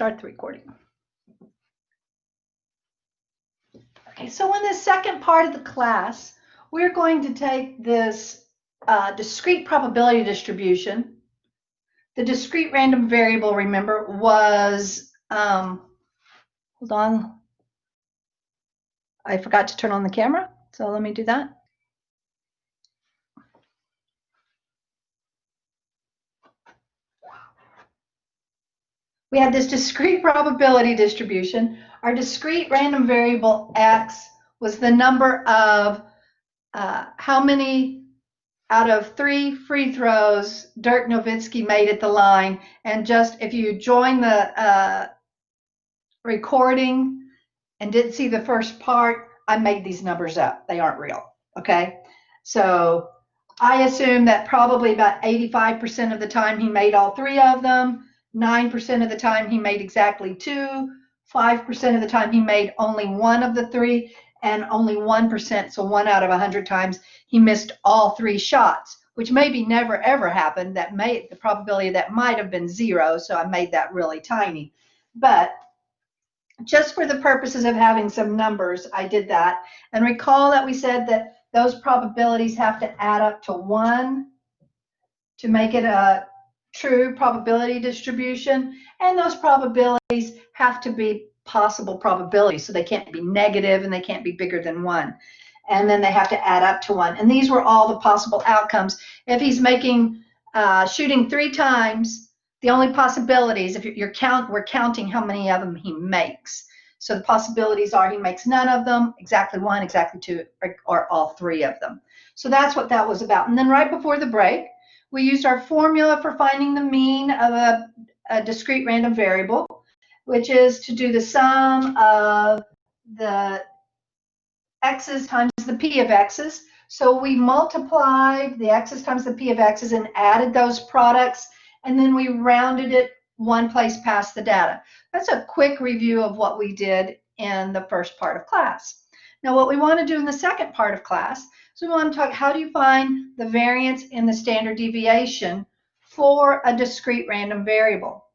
start the recording. Okay, so in the second part of the class, we're going to take this discrete probability distribution. The discrete random variable, remember, was, hold on, I forgot to turn on the camera, so let me do that. We had this discrete probability distribution. Our discrete random variable x was the number of how many out of 3 free throws Dirk Nowitzki made at the line. And just if you join the recording and didn't see the first part, I made these numbers up. They aren't real, okay? So I assume that probably about 85% of the time he made all 3 of them. 9% of the time he made exactly 2, 5% of the time he made only 1 of the 3, and only 1%, so 1 out of 100 times, he missed all 3 shots, which maybe never ever happened. That may, the probability of that might have been 0, so I made that really tiny. But just for the purposes of having some numbers, I did that. And recall that we said that those probabilities have to add up to 1 to make it a true probability distribution, and those probabilities have to be possible probabilities, so they can't be negative and they can't be bigger than 1, and then they have to add up to 1. And these were all the possible outcomes. If he's making shooting 3 times, the only possibilities, if we're counting how many of them he makes. So the possibilities are he makes none of them, exactly 1, exactly 2, or all 3 of them. So that's what that was about. And then right before the break, we used our formula for finding the mean of a discrete random variable, which is to do the sum of the x's times the p of x's. So we multiplied the x's times the p of x's and added those products, and then we rounded it 1 place past the data. That's a quick review of what we did in the first part of class. Now what we want to do in the second part of class, so we want to talk, how do you find the variance in the standard deviation for a discrete random variable?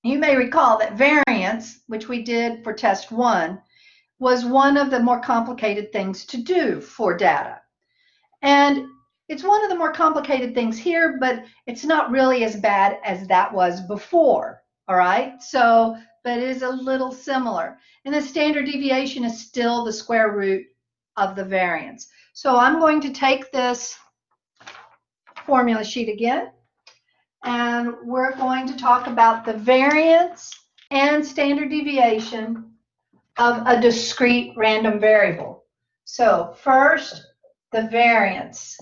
You may recall that variance, which we did for test 1, was one of the more complicated things to do for data. And it's one of the more complicated things here, but it's not really as bad as that was before, all right? So, but it is a little similar. And the standard deviation is still the square root of the variance. So I'm going to take this formula sheet again, and we're going to talk about the variance and standard deviation of a discrete random variable. So first, the variance.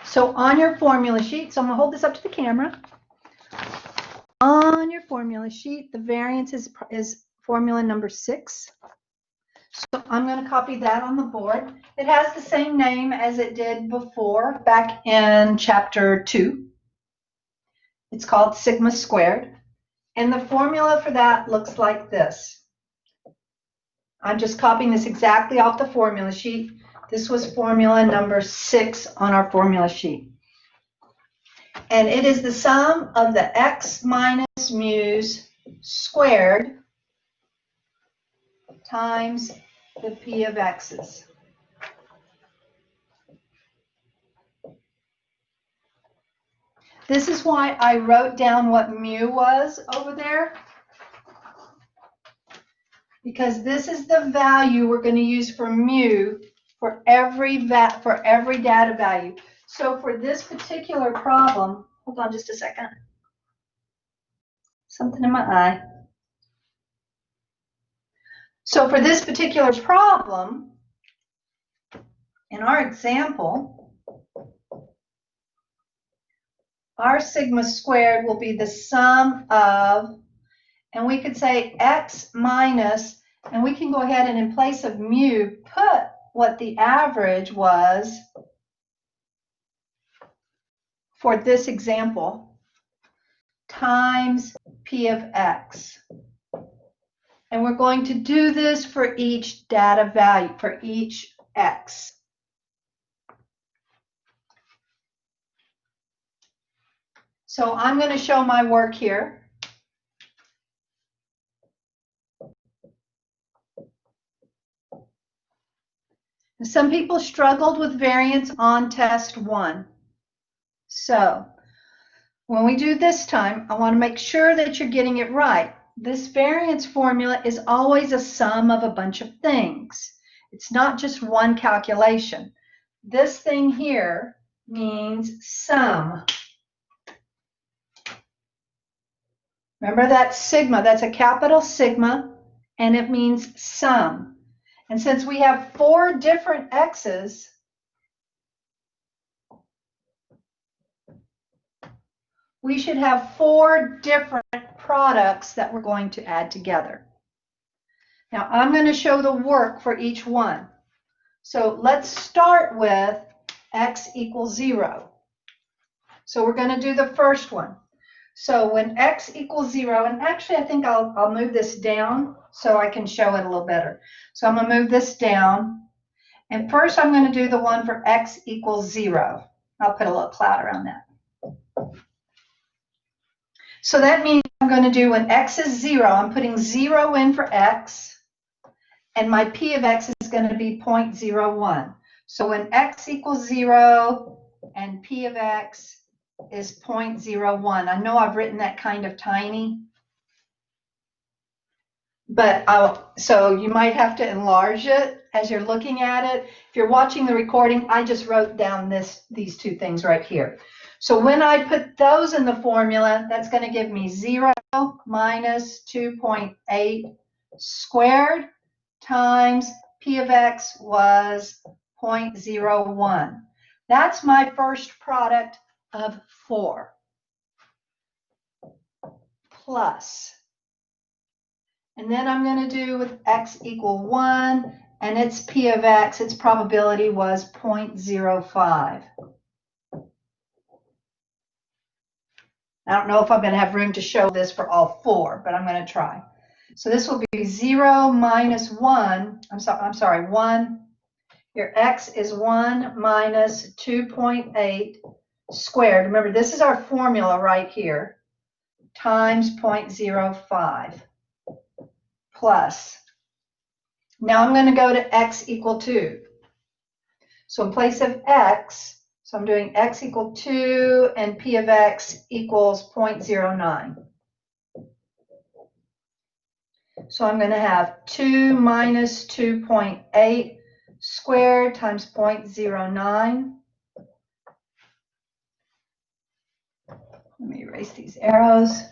So on your formula sheet, so I'm going to hold this up to the camera. On your formula sheet, the variance is formula number 6. So I'm going to copy that on the board. It has the same name as it did before, back in chapter 2. It's called sigma squared. And the formula for that looks like this. I'm just copying this exactly off the formula sheet. This was formula number 6 on our formula sheet. And it is the sum of the x minus mu's squared times the p of x's. This is why I wrote down what mu was over there, because this is the value we're going to use for mu for every data value. So for this particular problem, hold on just a second. Something in my eye. So for this particular problem, in our example, our sigma squared will be the sum of, and we could say x minus, and we can go ahead and in place of mu, put what the average was for this example. times P of X. And we're going to do this for each data value, for each X. So I'm going to show my work here. Some people struggled with variance on test 1. So when we do this time, I want to make sure that you're getting it right. This variance formula is always a sum of a bunch of things. It's not just one calculation. This thing here means sum. Remember that sigma, that's a capital sigma, and it means sum. And since we have 4 different x's, we should have 4 different products that we're going to add together. Now I'm going to show the work for each one. So let's start with x equals 0. So we're going to do the first one. So when x equals 0, and actually I think I'll move this down so I can show it a little better. So I'm going to move this down. And first I'm going to do the one for x equals 0. I'll put a little cloud around that. So that means I'm going to do when x is 0, I'm putting 0 in for x, and my p of x is going to be 0.01. So when x equals 0 and p of x is 0.01. I know I've written that kind of tiny, but so you might have to enlarge it as you're looking at it. If you're watching the recording, I just wrote down these 2 things right here. So when I put those in the formula, that's going to give me 0 minus 2.8 squared times p of x was 0.01. That's my first product of 4 plus. And then I'm going to do with x equal 1, and its p of x, its probability was 0.05. I don't know if I'm going to have room to show this for all 4, but I'm going to try. So this will be 0 minus 1. I'm sorry, 1. Your x is 1 minus 2.8 squared. Remember, this is our formula right here, times 0.05 plus. Now I'm going to go to x equal 2. So in place of x, so I'm doing x equal 2 and p of x equals 0.09. So I'm going to have 2 minus 2.8 squared times 0.09. Let me erase these arrows.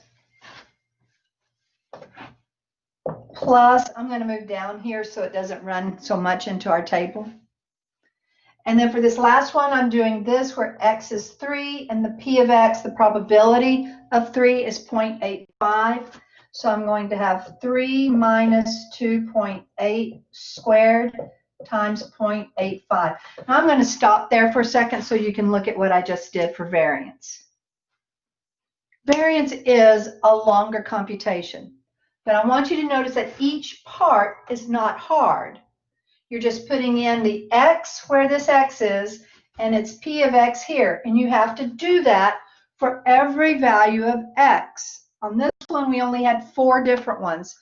Plus, I'm going to move down here so it doesn't run so much into our table. And then for this last one, I'm doing this where x is 3 and the p of x, the probability of 3 is 0.85. So I'm going to have 3 minus 2.8 squared times 0.85. Now I'm going to stop there for a second so you can look at what I just did for variance. Variance is a longer computation, but I want you to notice that each part is not hard. You're just putting in the x where this x is, and it's p of x here. And you have to do that for every value of x. On this one, we only had 4 different ones.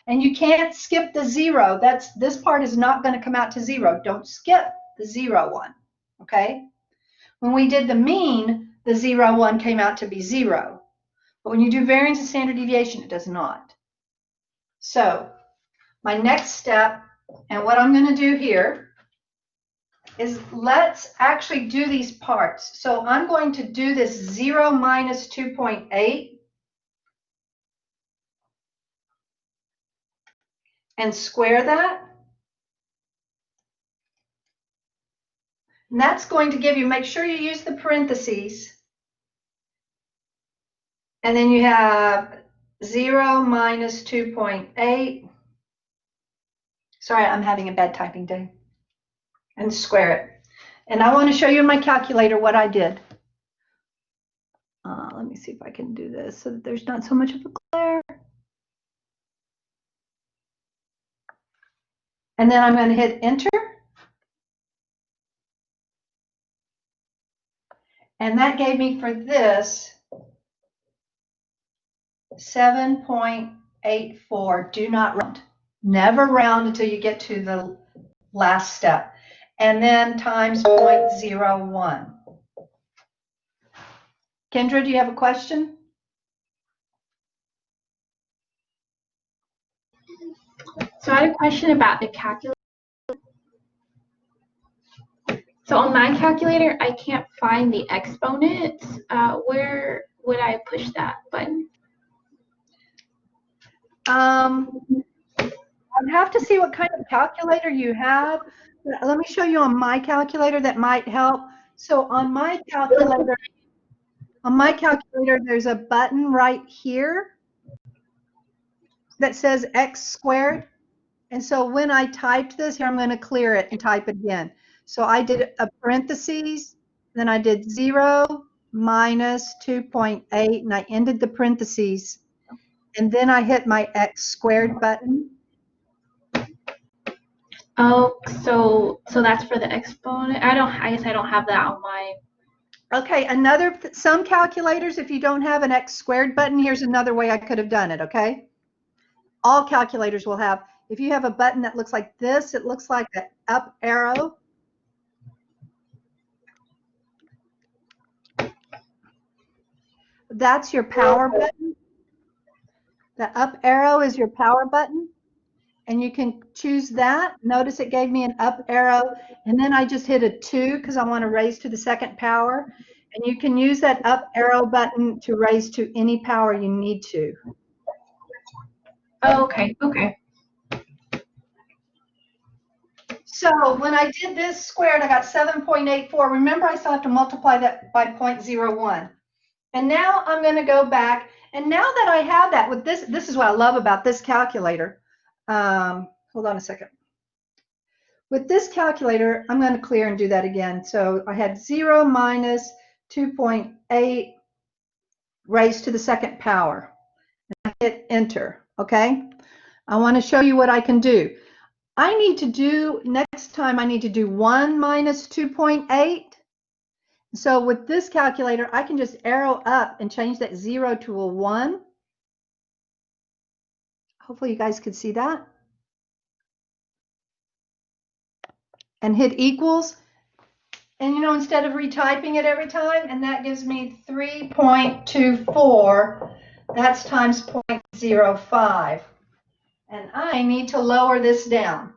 And you can't skip the 0. This part is not going to come out to 0. Don't skip the 0 one, okay? When we did the mean, the 0 one came out to be 0. But when you do variance and standard deviation, it does not. So my next step, and what I'm going to do here, is let's actually do these parts. So I'm going to do this 0 minus 2.8 and square that. And that's going to give you, make sure you use the parentheses. And then you have 0 minus 2.8. Sorry, I'm having a bad typing day. And square it. And I want to show you in my calculator what I did. Let me see if I can do this so that there's not so much of a glare. And then I'm going to hit enter. And that gave me for this 7.84. Do not round. Never round until you get to the last step. And then times 0.01. Kendra, do you have a question? So I had a question about the calculator. So on my calculator, I can't find the exponents. Where would I push that button? I'd have to see what kind of calculator you have. Let me show you on my calculator that might help. So on my calculator, there's a button right here that says x squared. And so when I typed this, here I'm going to clear it and type it again. So I did a parentheses, then I did 0 minus 2.8, and I ended the parentheses. And then I hit my x squared button. Oh, so that's for the exponent. I guess I don't have that on my. Okay, some calculators, if you don't have an x squared button, here's another way I could have done it, okay? All calculators will have, if you have a button that looks like this, it looks like an up arrow. That's your power button. The up arrow is your power button. And you can choose that. Notice it gave me an up arrow. And then I just hit a 2 because I want to raise to the second power. And you can use that up arrow button to raise to any power you need to. Oh, okay, okay. So when I did this squared, I got 7.84. Remember, I still have to multiply that by 0.01. And now I'm going to go back. And now that I have that with this is what I love about this calculator. Hold on a second. With this calculator, I'm going to clear and do that again. So I had 0 minus 2.8 raised to the second power. And I hit enter, okay? I want to show you what I can do. Next time I need to do 1 minus 2.8. So with this calculator, I can just arrow up and change that 0 to a 1. Hopefully you guys could see that. And hit equals. And you know, instead of retyping it every time, and that gives me 3.24, that's times 0.05. And I need to lower this down.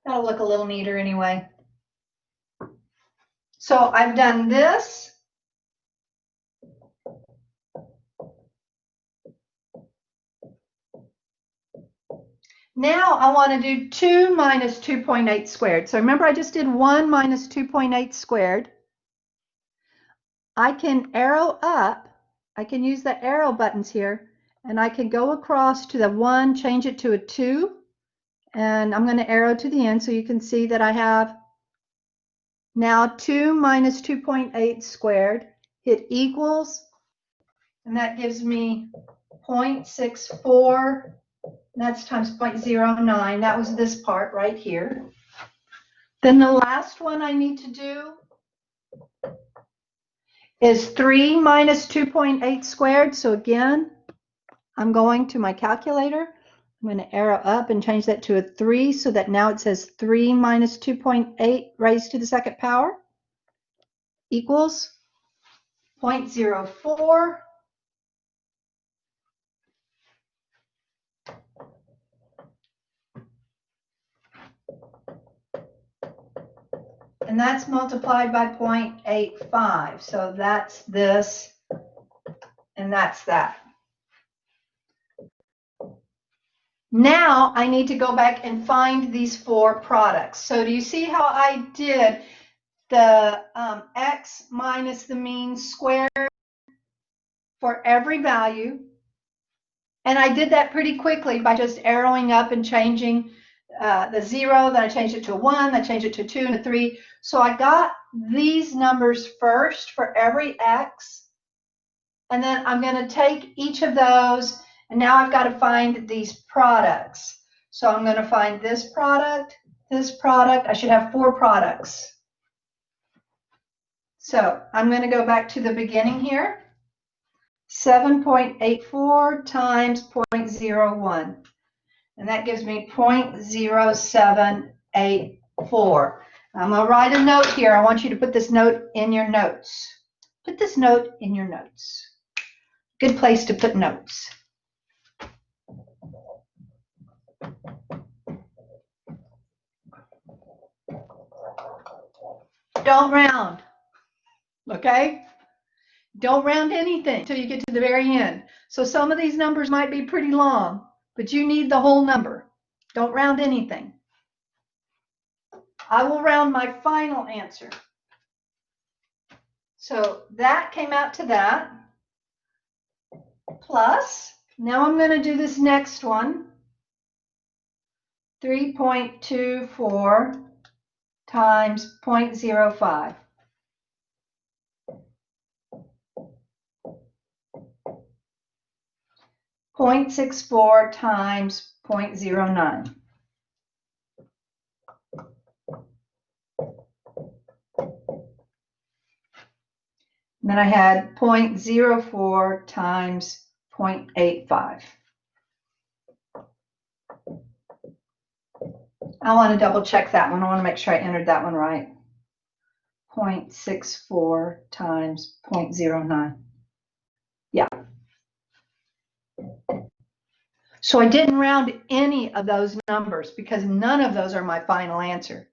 That'll look a little neater anyway. So I've done this. Now I want to do 2 minus 2.8 squared. So remember I just did 1 minus 2.8 squared. I can arrow up. I can use the arrow buttons here. And I can go across to the 1, change it to a 2. And I'm going to arrow to the end so you can see that I have now 2 minus 2.8 squared. Hit equals. And that gives me 0.64. That's times 0.09. That was this part right here. Then the last one I need to do is 3 minus 2.8 squared. So again, I'm going to my calculator. I'm going to arrow up and change that to a 3 so that now it says 3 minus 2.8 raised to the second power equals 0.04. And that's multiplied by 0.85. So that's this, and that's that. Now I need to go back and find these 4 products. So do you see how I did the x minus the mean squared for every value. And I did that pretty quickly by just arrowing up and changing the 0, then I changed it to a 1, I changed it to a 2 and a 3. So I got these numbers first for every x. And then I'm going to take each of those, and now I've got to find these products. So I'm going to find this product, this product. I should have 4 products. So I'm going to go back to the beginning here. 7.84 times 0.01. And that gives me 0.0784. I'm going to write a note here. I want you to put this note in your notes. Put this note in your notes. Good place to put notes. Don't round, okay? Don't round anything until you get to the very end. So some of these numbers might be pretty long, but you need the whole number. Don't round anything. I will round my final answer. So that came out to that. Plus, now I'm going to do this next one. 3.24 times 0.05. 0.64 times 0.09. And then I had 0.04 times 0.85. I want to double check that one. I want to make sure I entered that one right. 0.64 times 0.09. Yeah. So I didn't round any of those numbers because none of those are my final answer.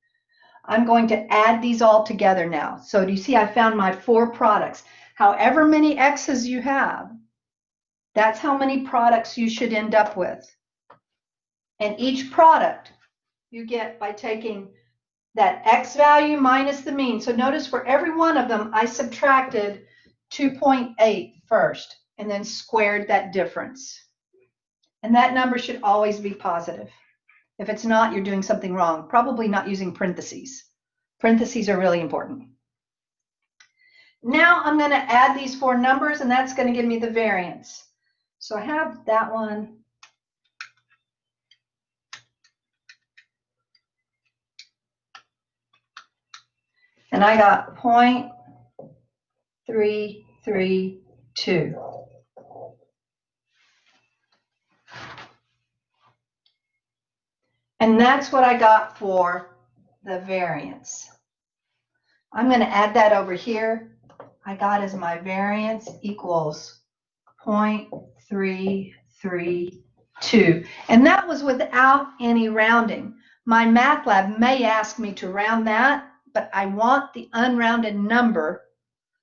I'm going to add these all together now. So do you see I found my 4 products? However many x's you have, that's how many products you should end up with. And each product you get by taking that x value minus the mean. So notice for every one of them, I subtracted 2.8 first and then squared that difference. And that number should always be positive. If it's not, you're doing something wrong. Probably not using parentheses. Parentheses are really important. Now I'm going to add these 4 numbers, and that's going to give me the variance. So I have that one. And I got 0.332. And that's what I got for the variance. I'm going to add that over here. I got as my variance equals 0.332. And that was without any rounding. My math lab may ask me to round that, but I want the unrounded number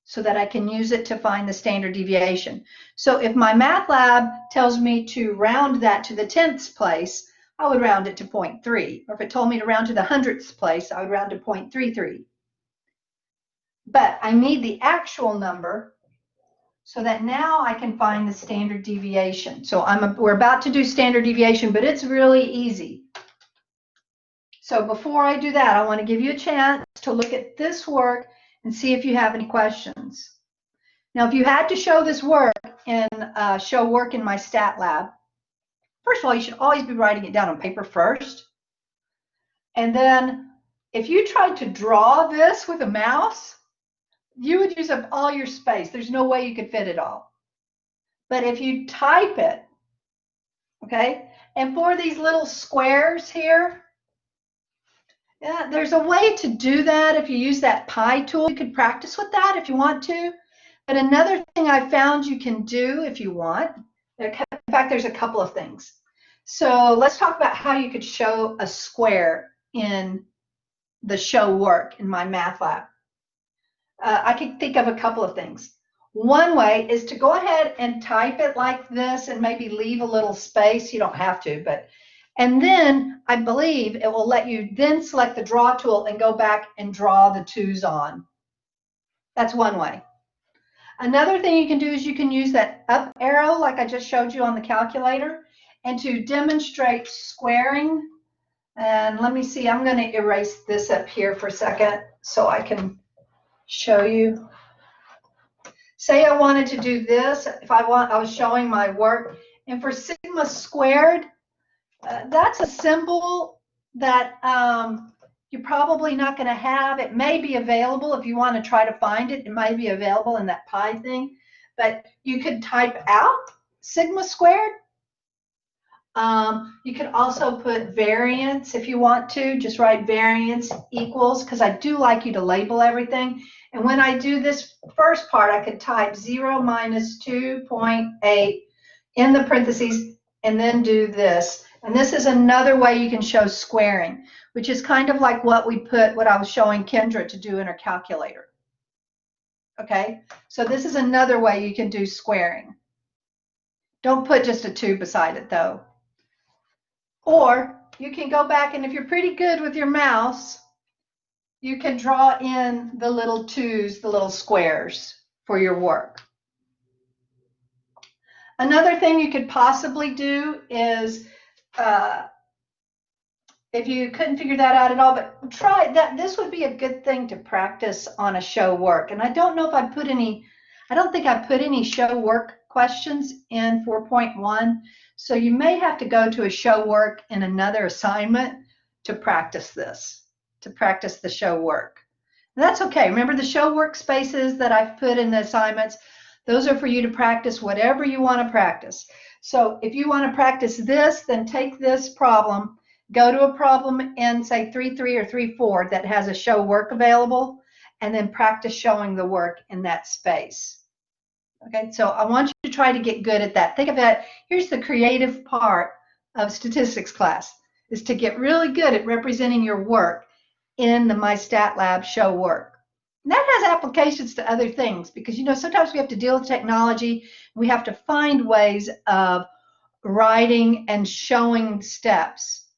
so that I can use it to find the standard deviation. So if my math lab tells me to round that to the 10th place, I would round it to 0.3. Or if it told me to round to the 100th place, I would round to 0.33. But I need the actual number so that now I can find the standard deviation. So we're about to do standard deviation, but it's really easy. So before I do that, I want to give you a chance to look at this work and see if you have any questions. Now, if you had to show this work in show work in my stat lab, first of all, you should always be writing it down on paper first. And then if you tried to draw this with a mouse, you would use up all your space. There's no way you could fit it all. But if you type it, okay, and for these little squares here, yeah, there's a way to do that. If you use that pi tool, you could practice with that if you want to. But another thing I found you can do if you want, in fact, there's a couple of things. So let's talk about how you could show a square in the show work in my math lab. I can think of a couple of things. One way is to go ahead and type it like this and maybe leave a little space. You don't have to, but And then I believe it will let you then select the draw tool and go back and draw the 2's on. That's one way. Another thing you can do is you can use that up arrow like I just showed you on the calculator, and to demonstrate squaring. And let me see, I'm going to erase this up here for a second so I can show you. Say I wanted to do this, I was showing my work, and for sigma squared, that's a symbol that you're probably not going to have. It may be available if you want to try to find it. It might be available in that pi thing, but you could type out sigma squared. You could also put variance if you want to. Just write variance equals, because I do like you to label everything. And when I do this first part, I could type 0 minus 2.8 in the parentheses and then do this. And this is another way you can show squaring, which is kind of like what I was showing Kendra to do in her calculator. Okay, so this is another way you can do squaring. Don't put just a 2 beside it though. Or you can go back, and if you're pretty good with your mouse, you can draw in the little 2's, the little squares for your work. Another thing you could possibly do is, if you couldn't figure that out at all, but try that. This would be a good thing to practice on a show work. And I don't know if I put any, I don't think I put any show work questions in 4.1. So you may have to go to a show work in another assignment to practice this, to practice the show work. And that's okay. Remember the show workspaces that I've put in the assignments, those are for you to practice whatever you want to practice. So if you want to practice this, then take this problem, go to a problem in say 3.3 or 3.4 that has a show work available, and then practice showing the work in that space. Okay, so I want you to try to get good at that. Think of that. Here's the creative part of statistics class, is to get really good at representing your work in the MyStatLab show work. And that has applications to other things, because you know sometimes we have to deal with technology. We have to find ways of writing and showing steps.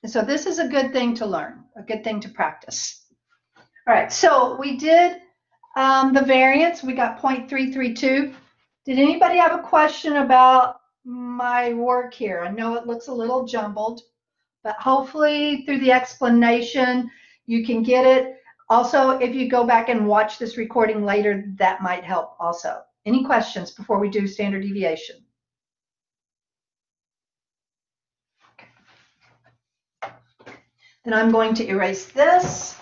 And so this is a good thing to learn, a good thing to practice. All right, so we did the variance. We got 0.332. Did anybody have a question about my work here? I know it looks a little jumbled, but hopefully through the explanation you can get it. Also, if you go back and watch this recording later, that might help also. Any questions before we do standard deviation? Then I'm going to erase this.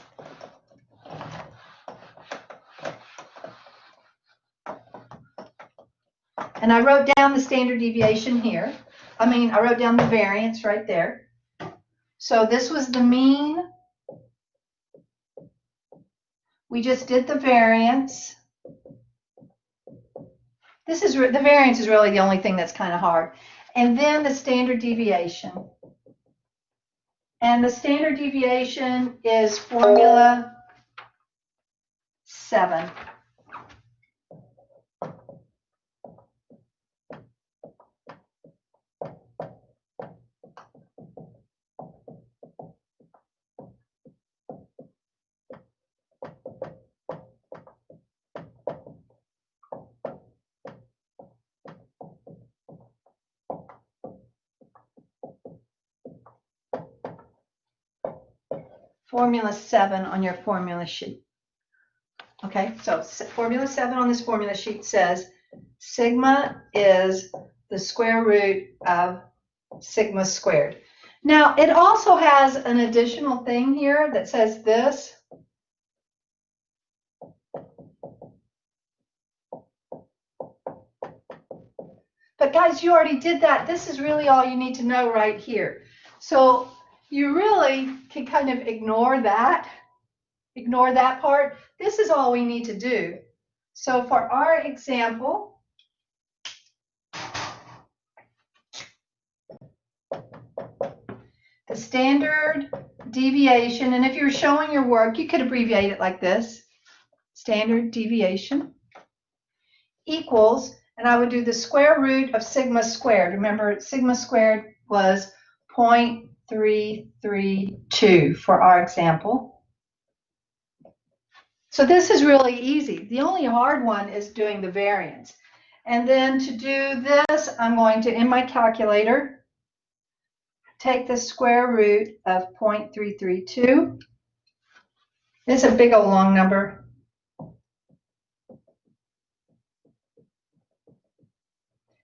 And I wrote down the standard deviation here. I wrote down the variance right there. So this was the mean. We just did the variance. The variance is really the only thing that's kind of hard. And then the standard deviation. And the standard deviation is formula 7. Formula 7 on your formula sheet. Okay, so formula 7 on this formula sheet says sigma is the square root of sigma squared. Now, it also has an additional thing here that says this. But guys, you already did that. This is really all you need to know right here. So you really can kind of ignore that part. This is all we need to do. So for our example, the standard deviation, and if you're showing your work, you could abbreviate it like this, standard deviation equals, and I would do the square root of sigma squared. Remember, sigma squared was 0.332 for our example. So this is really easy. The only hard one is doing the variance. And then to do this, I'm going to, in my calculator, take the square root of 0.332. It's a big old long number.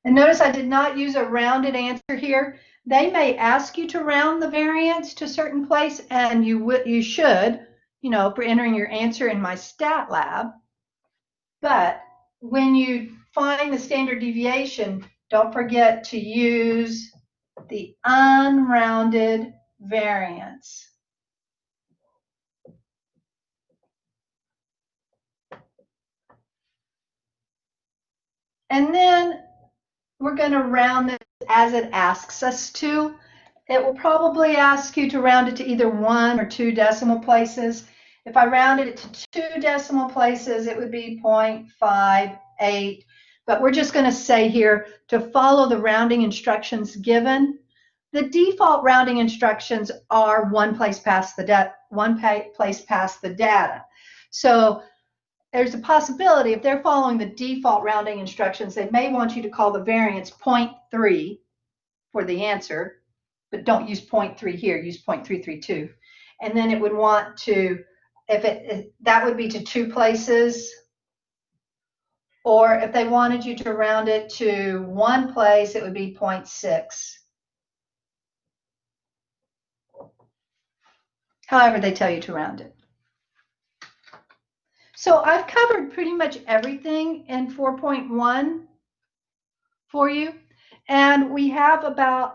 And notice I did not use a rounded answer here. They may ask you to round the variance to a certain place, and you should, for entering your answer in my stat lab. But when you find the standard deviation, don't forget to use the unrounded variance. And then we're going to round it as it asks us to. It will probably ask you to round it to either 1 or 2 decimal places. If I rounded it to 2 decimal places, it would be 0.58. But we're just going to say here to follow the rounding instructions given. The default rounding instructions are one place past the data. So there's a possibility if they're following the default rounding instructions, they may want you to call the variance 0.3 for the answer, but don't use 0.3 here, use 0.332. And then it would want to, that would be to 2 places. Or if they wanted you to round it to 1 place, it would be 0.6. However they tell you to round it. So I've covered pretty much everything in 4.1 for you. And we have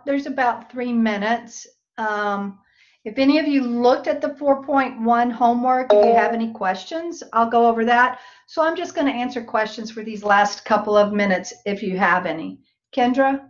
there's about 3 minutes. If any of you looked at the 4.1 homework, if you have any questions, I'll go over that. So I'm just going to answer questions for these last couple of minutes if you have any. Kendra?